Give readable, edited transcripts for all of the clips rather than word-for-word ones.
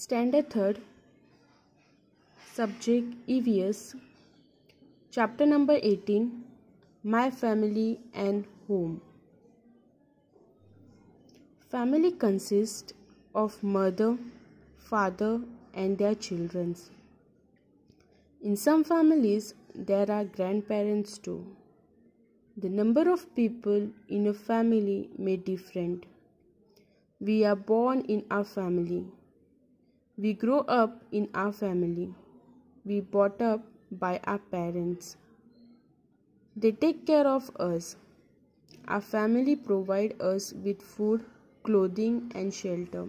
Standard 3rd, Subject EVS, Chapter number 18, My Family and Home. Family consists of mother, father, and their children. In some families, there are grandparents too. The number of people in a family may differ. We are born in our family. We grow up in our family. We brought up by our parents. They take care of us. Our family provides us with food, clothing, and shelter.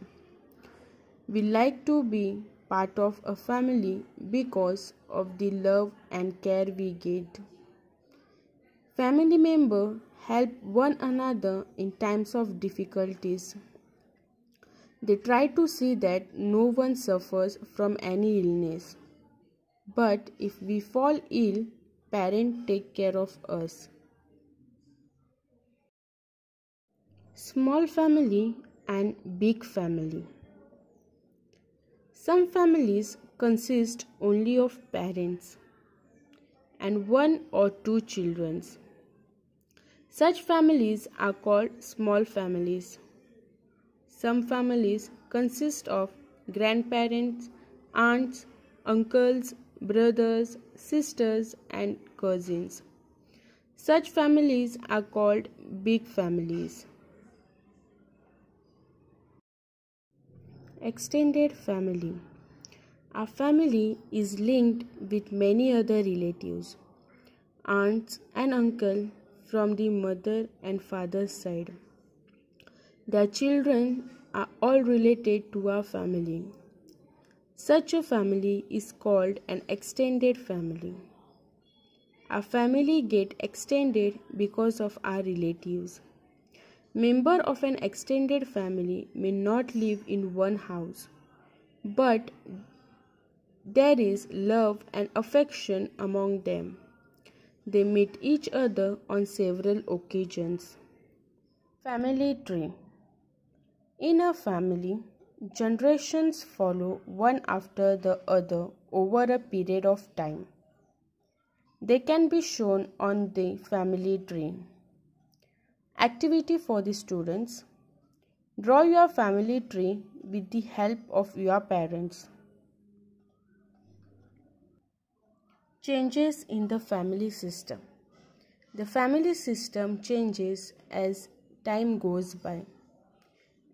We like to be part of a family because of the love and care we get. Family members help one another in times of difficulties. They try to see that no one suffers from any illness. But if we fall ill, parents take care of us. Small family and big family. Some families consist only of parents and one or two children. Such families are called small families. Some families consist of grandparents, aunts, uncles, brothers, sisters, and cousins. Such families are called big families. Extended family. Our family is linked with many other relatives, aunts and uncles from the mother and father's side. Their children are all related to our family. Such a family is called an extended family. Our family gets extended because of our relatives. Members of an extended family may not live in one house, but there is love and affection among them. They meet each other on several occasions. Family tree. In a family, generations follow one after the other over a period of time. They can be shown on the family tree. Activity for the students. Draw your family tree with the help of your parents. Changes in the family system. The family system changes as time goes by.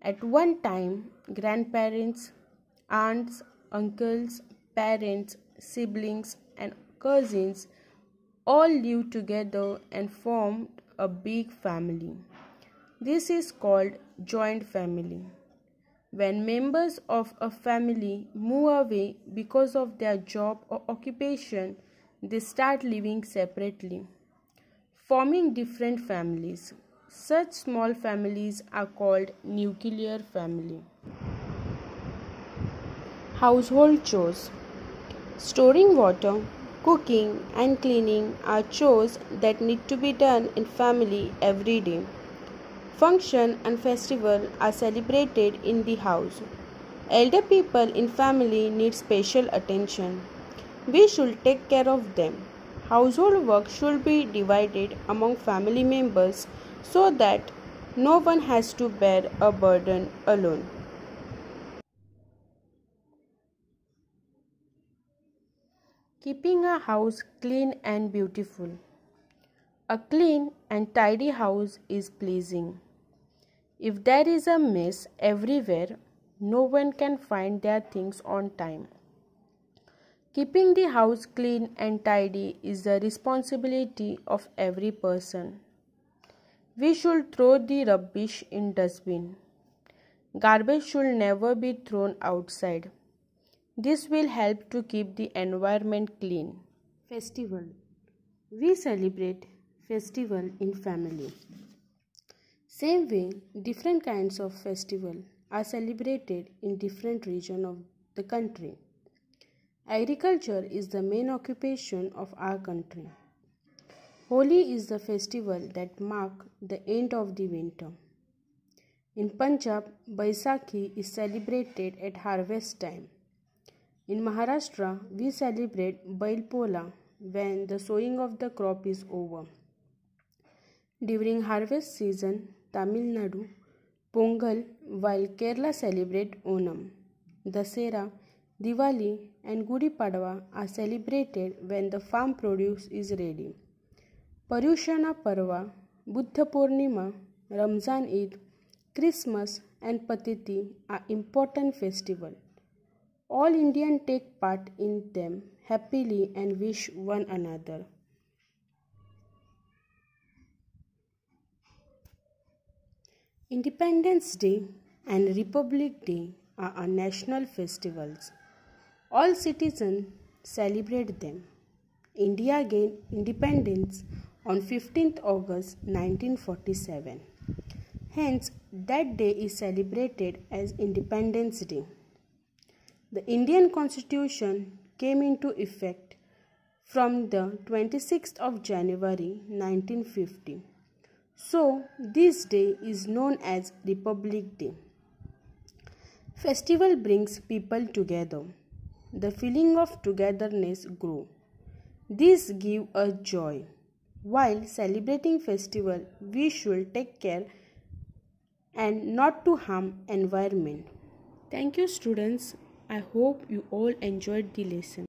At one time, grandparents, aunts, uncles, parents, siblings, and cousins all lived together and formed a big family. This is called joint family. When members of a family move away because of their job or occupation, they start living separately, forming different families. Such small families are called nuclear family. Household chores. Storing water, cooking and cleaning are chores that need to be done in family every day. Function and festival are celebrated in the house. Elder people in family need special attention. We should take care of them. Household work should be divided among family members so that no one has to bear a burden alone. Keeping a house clean and beautiful. A clean and tidy house is pleasing. If there is a mess everywhere, no one can find their things on time. Keeping the house clean and tidy is the responsibility of every person. We should throw the rubbish in dustbin. Garbage should never be thrown outside. This will help to keep the environment clean. Festival. We celebrate festival in family. Same way, different kinds of festival are celebrated in different regions of the country. Agriculture is the main occupation of our country. Holi is the festival that marks the end of the winter. In Punjab, Baisakhi is celebrated at harvest time. In Maharashtra, we celebrate Bail Pola when the sowing of the crop is over. During harvest season, Tamil Nadu, Pongal, while Kerala celebrate Onam. Dasera, Diwali and Gudi Padwa are celebrated when the farm produce is ready. Paryushana Parva, Buddha Purnima, Ramzan Eid, Christmas and Patiti are important festivals. All Indians take part in them happily and wish one another. Independence Day and Republic Day are our national festivals. All citizens celebrate them. India gained independence on 15th August 1947. Hence, that day is celebrated as Independence Day. The Indian Constitution came into effect from the 26th of January 1950. So, this day is known as Republic Day. Festival brings people together. The feeling of togetherness grows. This gives us joy. While celebrating festival, we should take care and not to harm environment. Thank you students. I hope you all enjoyed the lesson.